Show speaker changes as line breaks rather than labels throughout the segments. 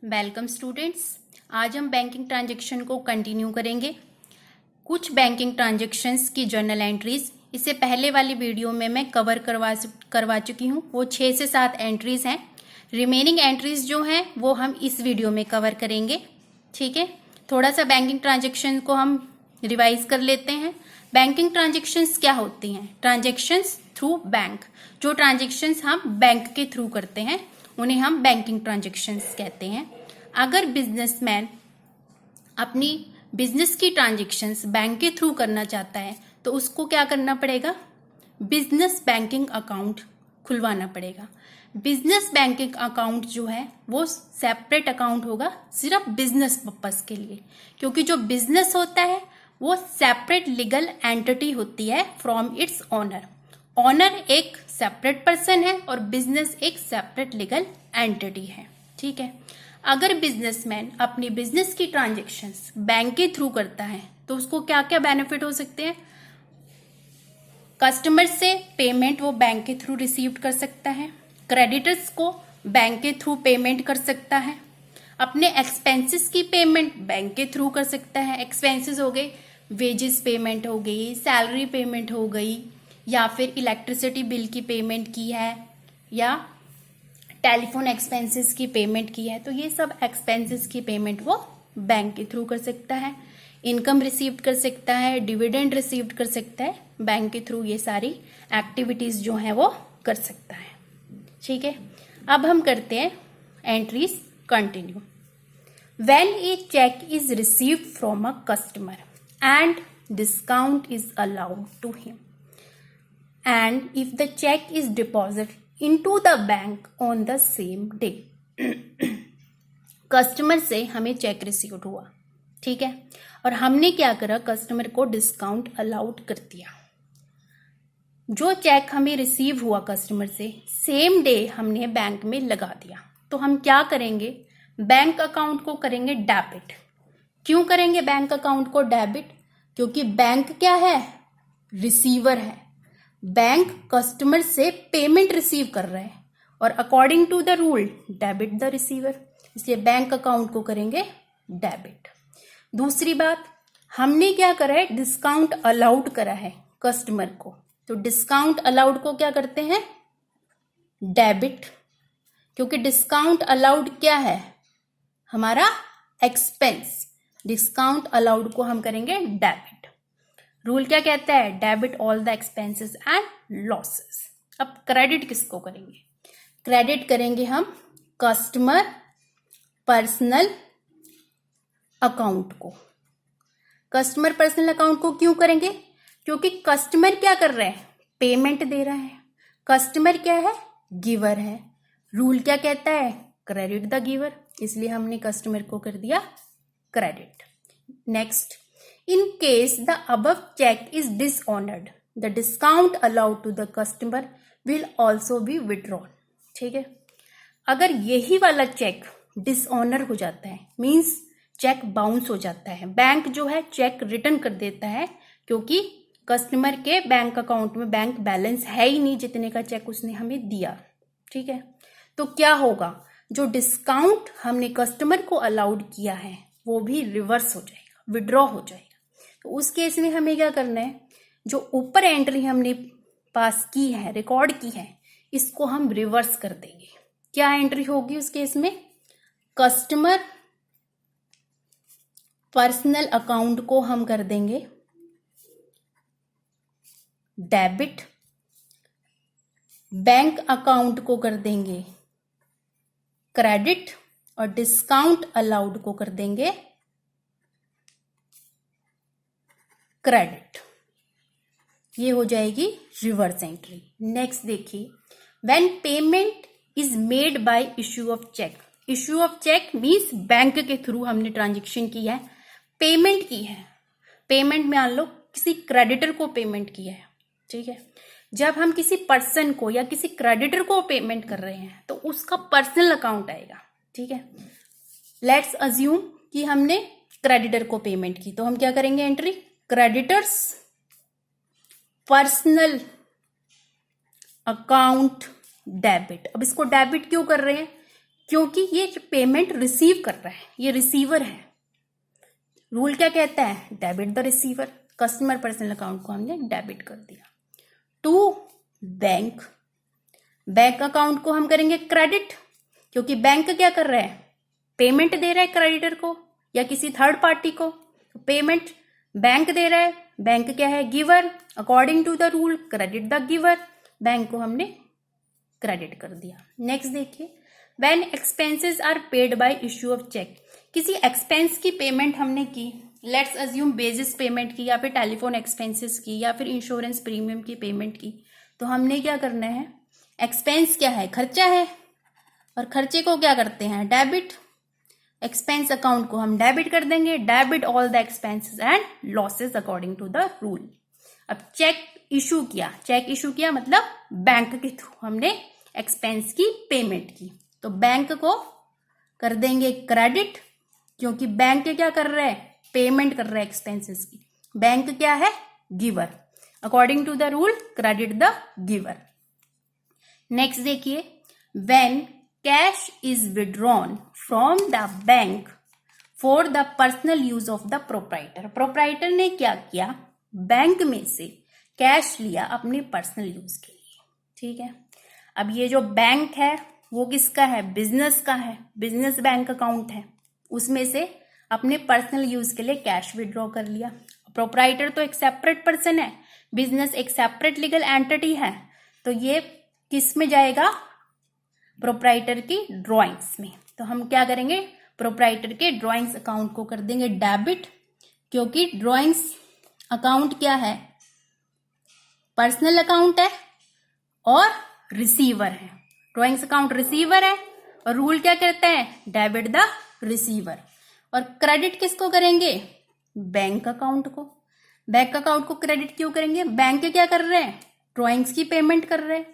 Welcome students. आज हम banking transaction को कंटिन्यू करेंगे। कुछ बैंकिंग ट्रांजैक्शंस की जर्नल एंट्रीज इससे पहले वाली वीडियो में मैं कवर करवा चुकी हूँ। वो 6 से 7 एंट्रीज हैं। रिमेनिंग एंट्रीज जो हैं वो हम इस वीडियो में कवर करेंगे। ठीक है, थोड़ा सा बैंकिंग ट्रांजैक्शन को हम रिवाइज कर लेते हैं। बैंकिंग ट्रांजैक्शंस क्या होती हैं? Transactions through bank. जो ट्रांजैक्शंस हम बैंक के थ्रू करते हैं उन्हें हम बैंकिंग ट्रांजैक्शंस कहते हैं। अगर बिजनेसमैन अपनी बिजनेस की ट्रांजैक्शंस बैंक के थ्रू करना चाहता है तो उसको क्या करना पड़ेगा? बिजनेस बैंकिंग अकाउंट खुलवाना पड़ेगा। बिजनेस बैंकिंग अकाउंट जो है वो सेपरेट अकाउंट होगा सिर्फ बिजनेस पर्पस के लिए, क्योंकि जो बिजनेस होता है वो सेपरेट लीगल एंटिटी होती है फ्रॉम इट्स ओनर। ओनर एक सेपरेट पर्सन है और बिजनेस एक सेपरेट लीगल एंटिटी है। ठीक है, अगर बिजनेसमैन अपनी बिजनेस की ट्रांजैक्शंस बैंक के थ्रू करता है तो उसको क्या क्या बेनिफिट हो सकते हैं? कस्टमर से पेमेंट वो बैंक के थ्रू रिसीव कर सकता है। क्रेडिटर्स को बैंक के थ्रू पेमेंट कर सकता है। अपने एक्सपेंसेस की पेमेंट बैंक के थ्रू कर सकता है। एक्सपेंसेस हो गए, वेजेस पेमेंट हो गई, सैलरी पेमेंट हो गई, या फिर इलेक्ट्रिसिटी बिल की पेमेंट की है, या टेलीफोन एक्सपेंसेस की पेमेंट की है, तो ये सब एक्सपेंसेस की पेमेंट वो बैंक के थ्रू कर सकता है। इनकम रिसीव कर सकता है, डिविडेंड रिसीव कर सकता है, बैंक के थ्रू ये सारी एक्टिविटीज जो है वो कर सकता है। ठीक है, अब हम करते हैं entries continue. When a check is received from a customer and discount is allowed to him, and if the check is deposited into the bank on the same day, customer से हमें चेक रिसीव हुआ, ठीक है, और हमने क्या करा? Customer को डिस्काउंट अलाउड कर दिया। जो चेक हमें रिसीव हुआ कस्टमर से सेम डे हमने बैंक में लगा दिया, तो हम क्या करेंगे? बैंक अकाउंट को करेंगे डेबिट। क्यों करेंगे बैंक अकाउंट को डेबिट? क्योंकि बैंक क्या है? रिसीवर है। बैंक कस्टमर से पेमेंट रिसीव कर रहा है और according to the rule debit the receiver, इसलिए बैंक अकाउंट को करेंगे डेबिट। दूसरी बात, हमने क्या करा है? डिस्काउंट अलाउड करा है कस्टमर को, तो डिस्काउंट अलाउड को क्या करते हैं? डेबिट, क्योंकि डिस्काउंट अलाउड क्या है? हमारा एक्सपेंस। डिस्काउंट अलाउड को हम करेंगे डेबिट। रूल क्या कहता है? Debit all the expenses and losses. अब क्रेडिट किसको करेंगे? क्रेडिट करेंगे हम कस्टमर पर्सनल अकाउंट को। कस्टमर पर्सनल अकाउंट को क्यों करेंगे? क्योंकि कस्टमर क्या कर रहे हैं? पेमेंट दे रहा है। कस्टमर क्या है? गिवर है। रूल क्या कहता है? क्रेडिट द गिवर, इसलिए हमने कस्टमर को कर दिया credit. Next, in case the above cheque is dishonoured the discount allowed to the customer will also be withdrawn. ठीक है, अगर यही वाला चेक डिसऑनर हो जाता है, मीन्स चेक बाउंस हो जाता है, बैंक जो है चेक रिटर्न कर देता है, क्योंकि कस्टमर के बैंक अकाउंट में बैंक बैलेंस है ही नहीं जितने का चेक उसने हमें दिया। ठीक है, तो क्या होगा? जो डिस्काउंट हमने कस्टमर को अलाउड किया है वो भी रिवर्स हो जाएगा, विड्रॉ हो जाएगा। तो उस केस में हमें क्या करना है? जो ऊपर एंट्री हमने पास की है, रिकॉर्ड की है, इसको हम रिवर्स कर देंगे। क्या एंट्री होगी उस केस में? कस्टमर पर्सनल अकाउंट को हम कर देंगे डेबिट, बैंक अकाउंट को कर देंगे क्रेडिट, और डिस्काउंट अलाउड को कर देंगे क्रेडिट। ये हो जाएगी रिवर्स एंट्री। नेक्स्ट देखिए, when payment is made by issue of cheque. Issue of cheque means bank के थ्रू हमने ट्रांजेक्शन की है, पेमेंट की है। पेमेंट में मान लो किसी क्रेडिटर को पेमेंट किया है। ठीक है, जब हम किसी पर्सन को या किसी क्रेडिटर को पेमेंट कर रहे हैं तो उसका पर्सनल अकाउंट आएगा। ठीक है, लेट्स अज्यूम कि हमने क्रेडिटर को पेमेंट की, तो हम क्या करेंगे? Entry creditors personal account debit. अब इसको डेबिट क्यों कर रहे हैं? क्योंकि ये पेमेंट रिसीव कर रहा है, ये रिसीवर है। रूल क्या कहता है? Debit the receiver. Customer personal account को हमने डेबिट कर दिया। टू बैंक, बैंक अकाउंट को हम करेंगे क्रेडिट, क्योंकि बैंक क्या कर रहा है? पेमेंट दे रहा है क्रेडिटर को या किसी थर्ड पार्टी को। पेमेंट बैंक दे रहा है, बैंक क्या है? Giver. According to the rule credit the giver, bank को हमने क्रेडिट कर दिया। नेक्स्ट देखिए, when expenses are paid by issue of cheque. किसी एक्सपेंस की पेमेंट हमने की, लेट्स अज्यूम बेसिस पेमेंट की, या फिर टेलीफोन एक्सपेंसेस की, या फिर इंश्योरेंस प्रीमियम की पेमेंट की, तो हमने क्या करना है? एक्सपेंस क्या है? खर्चा है, और खर्चे को क्या करते हैं? डेबिट। एक्सपेंस अकाउंट को हम डेबिट कर देंगे, debit all the expenses and losses according to the rule. अब चेक इशू किया, चेक इशू किया मतलब बैंक के थ्रू हमने एक्सपेंस की पेमेंट की, तो बैंक को कर देंगे क्रेडिट, क्योंकि बैंक क्या कर रहा है? पेमेंट कर रहा है एक्सपेंसेस की। बैंक क्या है? Giver. According to the rule credit the giver. Next देखिए, when cash is withdrawn from the bank for the personal use of the proprietor. Proprietor ने क्या किया? बैंक में से कैश लिया अपने पर्सनल यूज के लिए। ठीक है, अब ये जो बैंक है वो किसका है? बिजनेस का है, बिजनेस बैंक अकाउंट है, उसमें से अपने पर्सनल यूज के लिए कैश विड्रॉ कर लिया। प्रोप्राइटर तो एक सेपरेट पर्सन है, बिजनेस एक सेपरेट लीगल एंटिटी है, तो ये किस में जाएगा? प्रोप्राइटर की ड्रॉइंग्स में। तो हम क्या करेंगे? प्रोप्राइटर के ड्रॉइंग्स अकाउंट को कर देंगे डेबिट, क्योंकि ड्रॉइंग्स अकाउंट क्या है? पर्सनल अकाउंट है और रिसीवर है। ड्रॉइंग्स अकाउंट रिसीवर है और रूल क्या कहता है? Debit the receiver. और क्रेडिट किसको करेंगे? बैंक अकाउंट को। बैंक अकाउंट को क्रेडिट क्यों करेंगे? बैंक क्या कर रहे हैं? ड्रॉइंग्स की पेमेंट कर रहे हैं,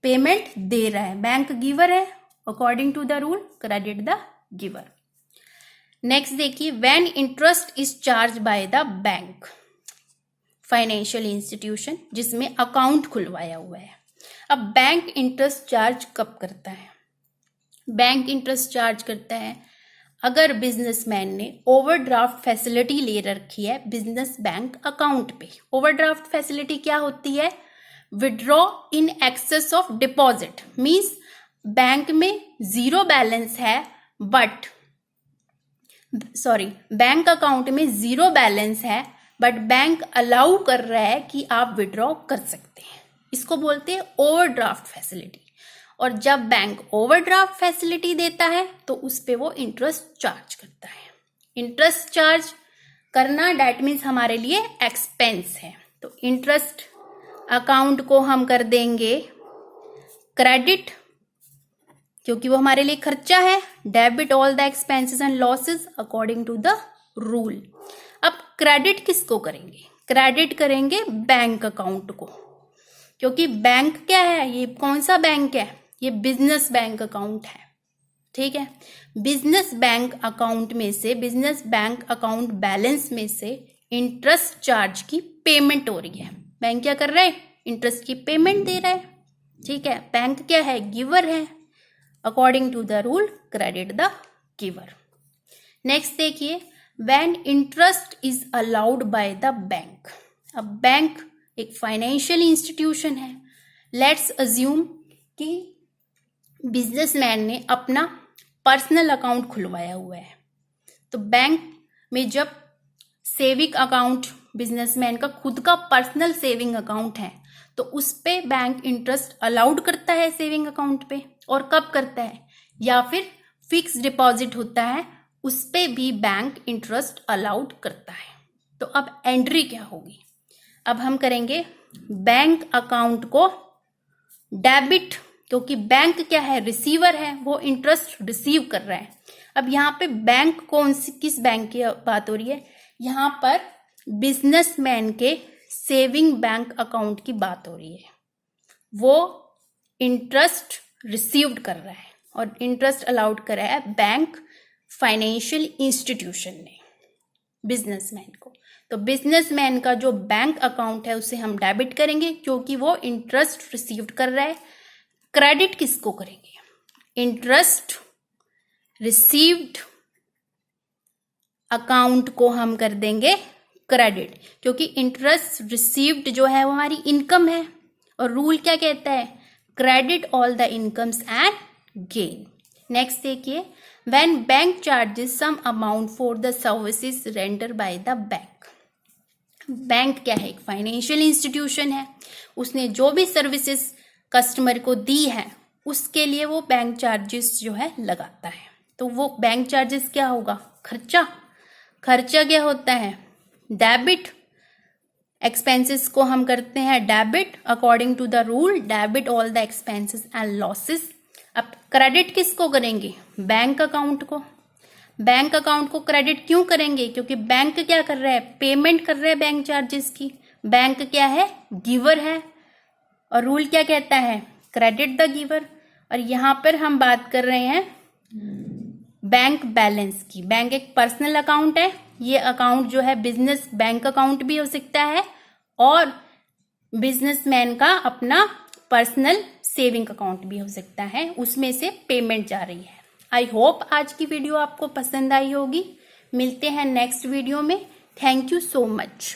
पेमेंट दे रहा है, बैंक गिवर है, according to the rule credit the giver. Next देखिए, when interest is charge by the bank, financial institution जिसमें अकाउंट खुलवाया हुआ है। अब बैंक इंटरेस्ट चार्ज कब करता है? बैंक इंटरेस्ट चार्ज करता है अगर बिजनेसमैन ने ओवरड्राफ्ट फैसिलिटी ले रखी है बिजनेस बैंक अकाउंट पे। ओवरड्राफ्ट फैसिलिटी क्या होती है? Withdraw in excess of deposit, means bank में जीरो बैलेंस है बैंक अकाउंट में जीरो बैलेंस है, बट बैंक अलाउ कर रहा है कि आप विड्रॉ कर सकते हैं। इसको बोलते हैं ओवरड्राफ्ट फैसिलिटी। और जब बैंक ओवरड्राफ्ट फैसिलिटी देता है तो उस पे वो इंटरेस्ट चार्ज करता है। इंटरेस्ट चार्ज करना दैट मीन्स हमारे लिए एक्सपेंस है, तो इंटरेस्ट अकाउंट को हम कर देंगे क्रेडिट, क्योंकि वो हमारे लिए खर्चा है। Debit all the expenses and losses according to the rule. अब क्रेडिट किसको करेंगे? क्रेडिट करेंगे बैंक अकाउंट को, क्योंकि बैंक क्या है? ये कौन सा बैंक है? ये बिजनेस बैंक अकाउंट है। ठीक है, बिजनेस बैंक अकाउंट में से, बिजनेस बैंक अकाउंट बैलेंस में से इंटरेस्ट चार्ज की पेमेंट हो रही है। बैंक क्या कर रहा है? इंटरेस्ट की पेमेंट दे रहा है। ठीक है, बैंक क्या है? गिवर है, according to the rule credit the giver. Next देखिए, when interest is allowed by the bank. अब बैंक एक फाइनेंशियल इंस्टीट्यूशन है। लेट्स अज्यूम कि बिजनेसमैन ने अपना पर्सनल अकाउंट खुलवाया हुआ है, तो बैंक में जब सेविंग अकाउंट, बिजनेसमैन का खुद का पर्सनल सेविंग अकाउंट है, तो उस पे बैंक इंटरेस्ट अलाउड करता है सेविंग अकाउंट पे। और कब करता है? या फिर फिक्स डिपॉजिट होता है, उस पे भी बैंक इंटरेस्ट अलाउड करता है। तो अब एंट्री क्या होगी? अब हम करेंगे बैंक अकाउंट को डेबिट, क्योंकि बैंक क्या है? रिसीवर है, वो इंटरेस्ट रिसीव कर रहा है। अब यहाँ पे बैंक कौन सी, किस बैंक की बात हो रही है? यहाँ पर बिजनेसमैन के सेविंग बैंक अकाउंट की बात हो रही है। वो इंटरेस्ट रिसीव्ड कर रहा है और इंटरेस्ट अलाउड कर रहा है बैंक फाइनेंशियल इंस्टीट्यूशन ने बिजनेसमैन को। तो बिजनेसमैन का जो बैंक अकाउंट है उसे हम डेबिट करेंगे, क्योंकि वो इंटरेस्ट रिसीव्ड कर रहा है। क्रेडिट किसको करेंगे? इंटरेस्ट रिसीव्ड अकाउंट को हम कर देंगे क्रेडिट, क्योंकि इंटरेस्ट रिसीव्ड जो है वो हमारी इनकम है और रूल क्या कहता है, credit all the incomes and gain. Next देखिए, when bank charges some amount for the services render by the bank. Bank क्या है, एक फाइनेंशियल इंस्टीट्यूशन है, उसने जो भी सर्विसेज कस्टमर को दी है उसके लिए वो बैंक चार्जेस जो है लगाता है। तो वो बैंक चार्जेस क्या होगा, खर्चा। खर्चा क्या होता है, डेबिट। एक्सपेंसेस को हम करते हैं debit according to the rule, debit all the expenses and losses. अब क्रेडिट किसको करेंगे, बैंक अकाउंट को। बैंक अकाउंट को क्रेडिट क्यों करेंगे, क्योंकि बैंक क्या कर रहा है, पेमेंट कर रहा है बैंक चार्जेस की। बैंक क्या है, गिवर है, और रूल क्या कहता है, क्रेडिट द गिवर। और यहां पर हम बात कर रहे हैं बैंक बैलेंस की। बैंक एक पर्सनल अकाउंट है, ये अकाउंट जो है बिजनेस बैंक अकाउंट भी हो सकता है और बिजनेसमैन का अपना पर्सनल सेविंग अकाउंट भी हो सकता है, उसमें से पेमेंट जा रही है। आई होप आज की वीडियो आपको पसंद आई होगी। मिलते हैं नेक्स्ट वीडियो में। Thank you so much.